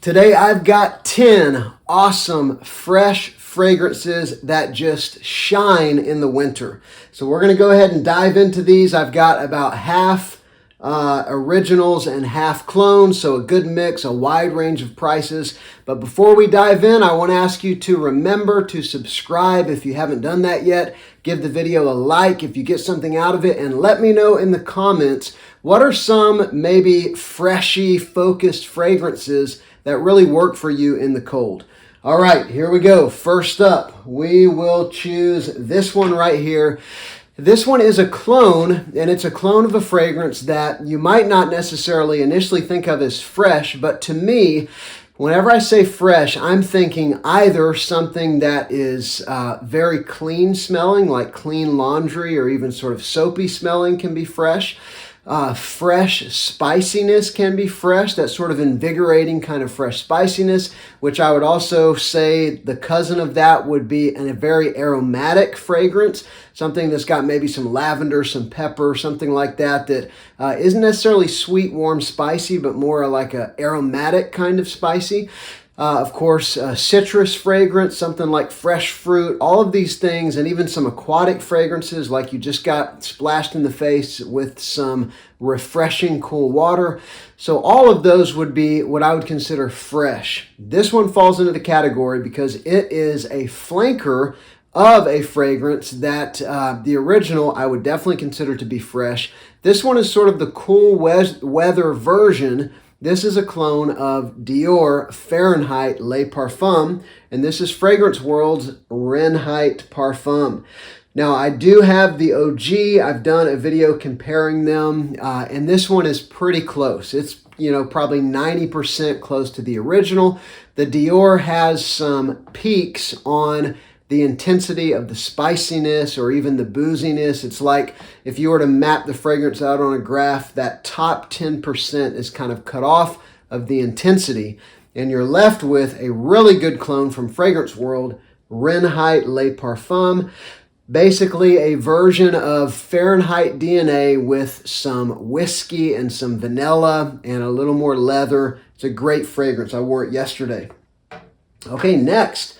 Today I've got 10 awesome fresh fragrances that just shine in the winter. So we're going to go ahead and dive into these. I've got about half originals and half clones, so a good mix, a wide range of prices. But before we dive in, I want to ask you to remember to subscribe if you haven't done that yet. Give the video a like if you get something out of it, and let me know in the comments what are some maybe freshy focused fragrances that really work for you in the cold. All right, here we go. First up, we will choose this one right here. This one is a clone, and it's a clone of a fragrance that you might not necessarily initially think of as fresh, but to me, whenever I say fresh, I'm thinking either something that is very clean smelling, like clean laundry, or even sort of soapy smelling can be fresh. Fresh spiciness can be fresh, that sort of invigorating kind of fresh spiciness, which I would also say the cousin of that would be a very aromatic fragrance, something that's got maybe some lavender, some pepper, something like that, that isn't necessarily sweet, warm, spicy, but more like an aromatic kind of spicy. Of course, citrus fragrance, something like fresh fruit, all of these things, and even some aquatic fragrances like you just got splashed in the face with some refreshing cool water. So all of those would be what I would consider fresh. This one falls into the category because it is a flanker of a fragrance that the original I would definitely consider to be fresh. This one is sort of the cool weather version. This is a clone of Dior Fahrenheit Le Parfum, and this is Fragrance World's Reinheit Parfum. Now, I do have the OG. I've done a video comparing them, and this one is pretty close. It's, probably 90% close to the original. The Dior has some peaks on the intensity of the spiciness or even the booziness. It's like if you were to map the fragrance out on a graph, that top 10% is kind of cut off of the intensity, and you're left with a really good clone from Fragrance World, Reinheit Le Parfum. Basically a version of Fahrenheit DNA with some whiskey and some vanilla and a little more leather. It's a great fragrance. I wore it yesterday. Okay, next.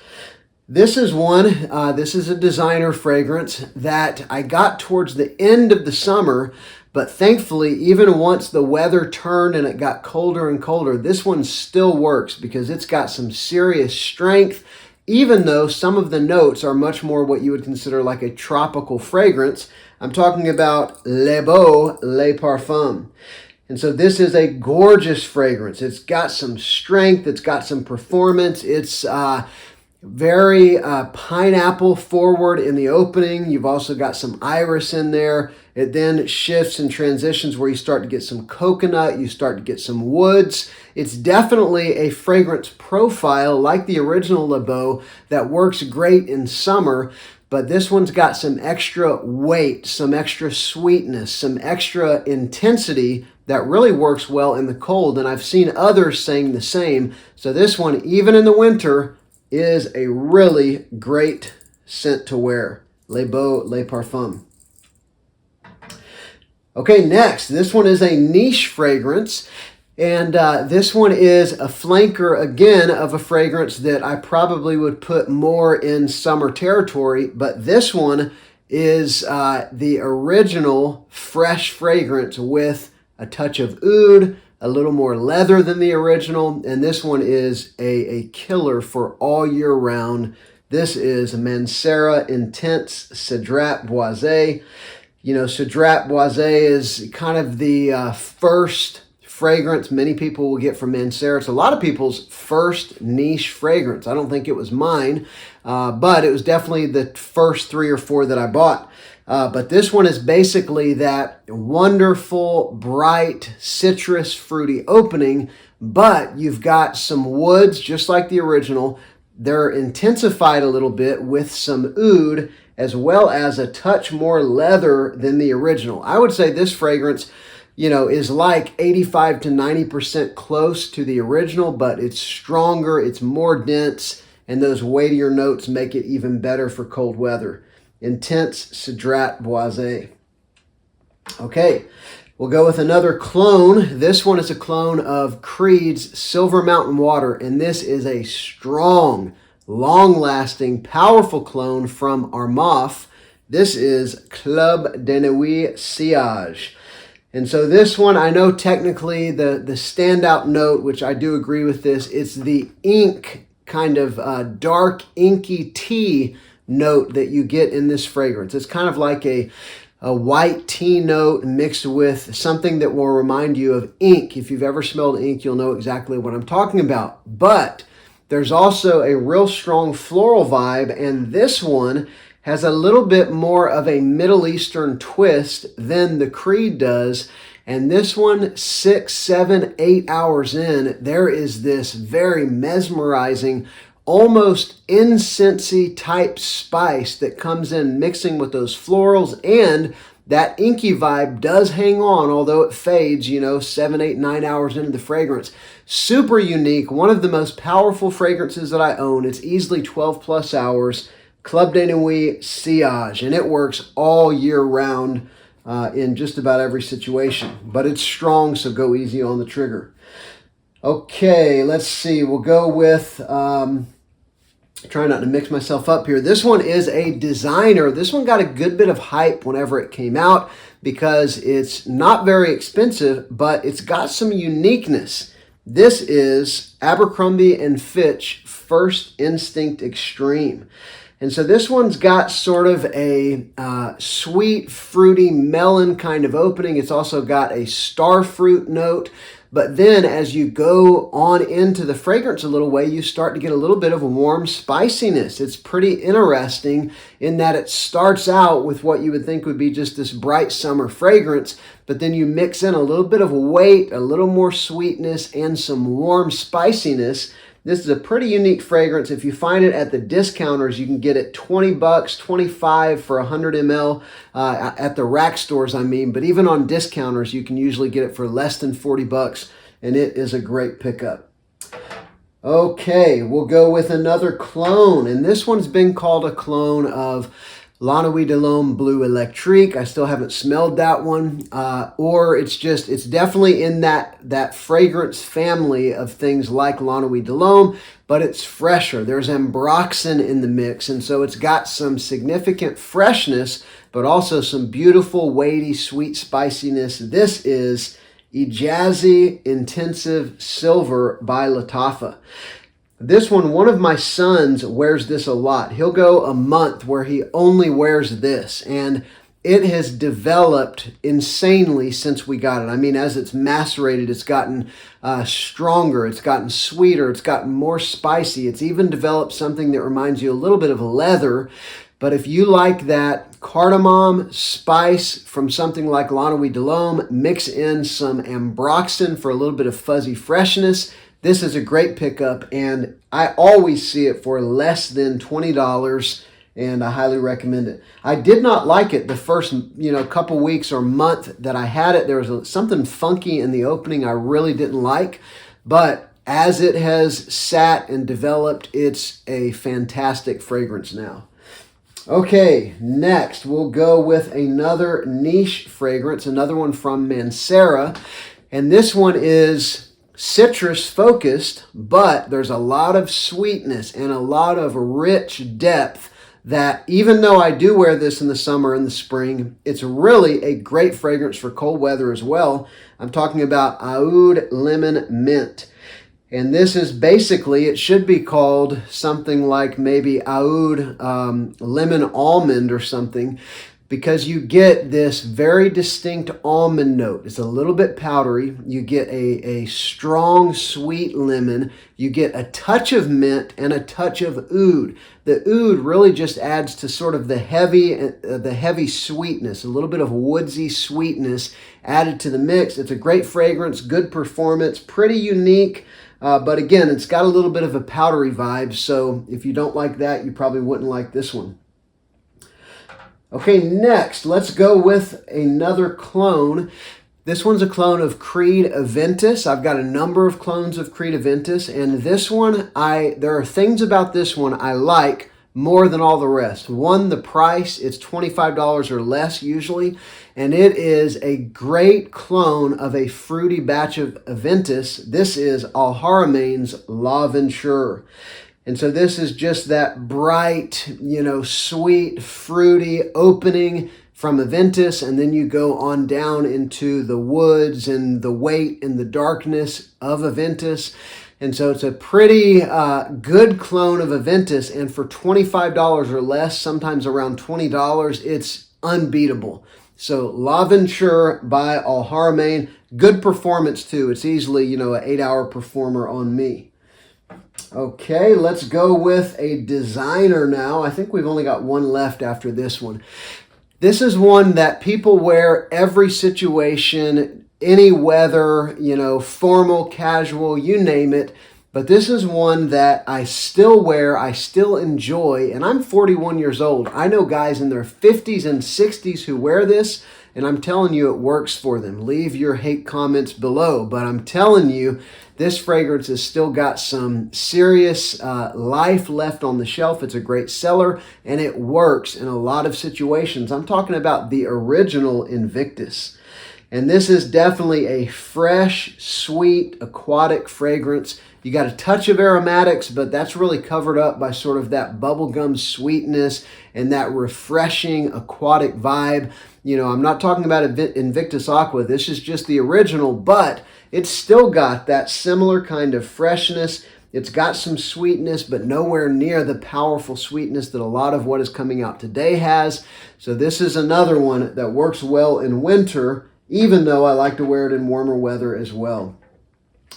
This is one, this is a designer fragrance that I got towards the end of the summer, but thankfully, even once the weather turned and it got colder and colder, this one still works because it's got some serious strength, even though some of the notes are much more what you would consider like a tropical fragrance. I'm talking about Le Beau Le Parfum. And so this is a gorgeous fragrance. It's got some strength, it's got some performance, it's very pineapple forward in the opening. You've also got some iris in there. It then shifts and transitions where you start to get some coconut, you start to get some woods. It's definitely a fragrance profile like the original Le Beau that works great in summer, but this one's got some extra weight, some extra sweetness, some extra intensity that really works well in the cold, and I've seen others saying the same. So this one, even in the winter, is a really great scent to wear. Le Beau Le Parfum. Okay, next, this one is a niche fragrance, and this one is a flanker, again, of a fragrance that I probably would put more in summer territory, but this one is the original fresh fragrance with a touch of oud, a little more leather than the original, and this one is a killer for all year round. This is Manera Intense Cedrat Boisé. Cedrat Boisé is kind of the first fragrance many people will get from Manera. It's a lot of people's first niche fragrance. I don't think it was mine, but it was definitely the first 3 or 4 that I bought. But this one is basically that wonderful, bright, citrus, fruity opening, but you've got some woods, just like the original. They're intensified a little bit with some oud, as well as a touch more leather than the original. I would say this fragrance, is like 85 to 90% close to the original, but it's stronger, it's more dense, and those weightier notes make it even better for cold weather. Intense Cedrat Boisé. Okay, We'll go with another clone. This one is a clone of Creed's Silver Mountain Water, and this is a strong, long-lasting, powerful clone from Armaf. This is Club de Nuit Sillage. And so this one, I know technically the standout note, which I do agree with this, it's the ink, kind of dark, inky tea note that you get in this fragrance. It's kind of like a white tea note mixed with something that will remind you of ink. If you've ever smelled ink, you'll know exactly what I'm talking about. But there's also a real strong floral vibe, and this one has a little bit more of a Middle Eastern twist than the Creed does. And this one, 6, 7, 8 hours in, there is this very mesmerizing, almost incensey type spice that comes in mixing with those florals, and that inky vibe does hang on, although it fades, 7, 8, 9 hours into the fragrance. Super unique, one of the most powerful fragrances that I own. It's easily 12 plus hours, Club de Nuit Sillage, and it works all year round in just about every situation. But it's strong, so go easy on the trigger. Okay, let's see. We'll go with... try not to mix myself up here. This one is a designer. This one got a good bit of hype whenever it came out because it's not very expensive, but it's got some uniqueness. This is Abercrombie & Fitch First Instinct Extreme. And so this one's got sort of a sweet, fruity, melon kind of opening. It's also got a star fruit note. But then as you go on into the fragrance a little way, you start to get a little bit of a warm spiciness. It's pretty interesting in that it starts out with what you would think would be just this bright summer fragrance, but then you mix in a little bit of weight, a little more sweetness, and some warm spiciness. This is a pretty unique fragrance. If you find it at the discounters, you can get it $20, $25 for 100 ml at the rack stores, I mean. But even on discounters, you can usually get it for less than $40, and it is a great pickup. Okay, we'll go with another clone, and this one's been called a clone of La Nuit de l'Homme Bleu Electrique. I still haven't smelled that one. Or it's definitely in that fragrance family of things like La Nuit de l'Homme, but it's fresher. There's ambroxan in the mix, and so it's got some significant freshness, but also some beautiful, weighty, sweet spiciness. This is Ijazi Intensive Silver by Lattafa. This one of my sons wears this a lot. He'll go a month where he only wears this, and it has developed insanely since we got it. I mean, as it's macerated, it's gotten stronger, it's gotten sweeter, it's gotten more spicy. It's even developed something that reminds you a little bit of leather. But if you like that cardamom spice from something like La Nuit de l'Homme, mix in some ambroxan for a little bit of fuzzy freshness, this is a great pickup, and I always see it for less than $20, and I highly recommend it. I did not like it the first couple weeks or month that I had it. There was something funky in the opening I really didn't like, but as it has sat and developed, it's a fantastic fragrance now. Okay, next we'll go with another niche fragrance, another one from Manera, and this one is citrus focused, but there's a lot of sweetness and a lot of rich depth that even though I do wear this in the summer and the spring, it's really a great fragrance for cold weather as well. I'm talking about Oud Lemon Mint. And this is basically, it should be called something like maybe Oud Lemon Almond or something, because you get this very distinct almond note. It's a little bit powdery. You get a strong, sweet lemon. You get a touch of mint and a touch of oud. The oud really just adds to sort of the heavy sweetness, a little bit of woodsy sweetness added to the mix. It's a great fragrance, good performance, pretty unique. But again, it's got a little bit of a powdery vibe. So if you don't like that, you probably wouldn't like this one. Okay, next, let's go with another clone. This one's a clone of Creed Invictus. I've got a number of clones of Creed Invictus, and this one, there are things about this one I like, more than all the rest. One, the price, it's $25 or less usually, and it is a great clone of a fruity batch of Invictus. This is Haramain's Laventure. And so this is just that bright, sweet, fruity opening from Invictus, and then you go on down into the woods and the weight and the darkness of Invictus. And so it's a pretty good clone of Invictus, and for $25 or less, sometimes around $20, it's unbeatable. So Laventure by Haramain, good performance too. It's easily, an 8-hour performer on me. Okay, let's go with a designer now. I think we've only got one left after this one. This is one that people wear every situation, any weather, formal, casual, you name it. But this is one that I still wear, I still enjoy, and I'm 41 years old. I know guys in their 50s and 60s who wear this, and I'm telling you it works for them. Leave your hate comments below, but I'm telling you, this fragrance has still got some serious life left on the shelf. It's a great seller, and it works in a lot of situations. I'm talking about the original Invictus. And this is definitely a fresh, sweet, aquatic fragrance. You got a touch of aromatics, but that's really covered up by sort of that bubblegum sweetness and that refreshing aquatic vibe. I'm not talking about Invictus Aqua. This is just the original, but it's still got that similar kind of freshness. It's got some sweetness, but nowhere near the powerful sweetness that a lot of what is coming out today has. So this is another one that works well in winter, even though I like to wear it in warmer weather as well.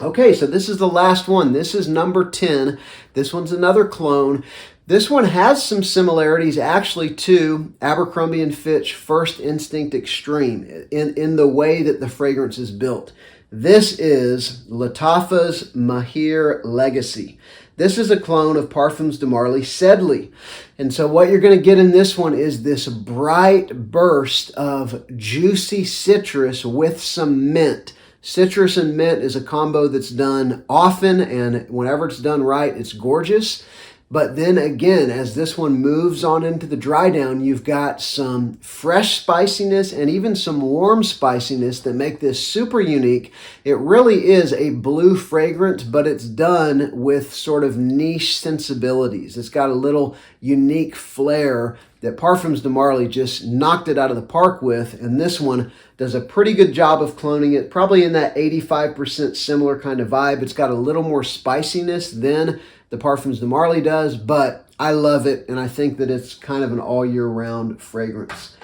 Okay, so this is the last one. This is number 10. This one's another clone. This one has some similarities actually to Abercrombie & Fitch First Instinct Extreme in the way that the fragrance is built. This is Lattafa's Maher Legacy. This is a clone of Parfums de Marly Sedley. And so what you're going to get in this one is this bright burst of juicy citrus with some mint. Citrus and mint is a combo that's done often, and whenever it's done right, it's gorgeous. But then again, as this one moves on into the dry down, you've got some fresh spiciness and even some warm spiciness that make this super unique. It really is a blue fragrance, but it's done with sort of niche sensibilities. It's got a little unique flair that Parfums de Marly just knocked it out of the park with, and this one does a pretty good job of cloning it, probably in that 85% similar kind of vibe. It's got a little more spiciness than the Parfums de Marly does, but I love it, and I think that it's kind of an all-year-round fragrance.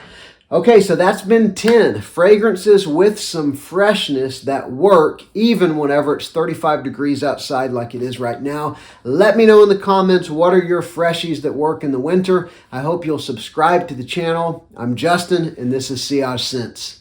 Okay, so that's been 10 fragrances with some freshness that work even whenever it's 35 degrees outside like it is right now. Let me know in the comments, what are your freshies that work in the winter? I hope you'll subscribe to the channel. I'm Justin, and this is Saab Scents.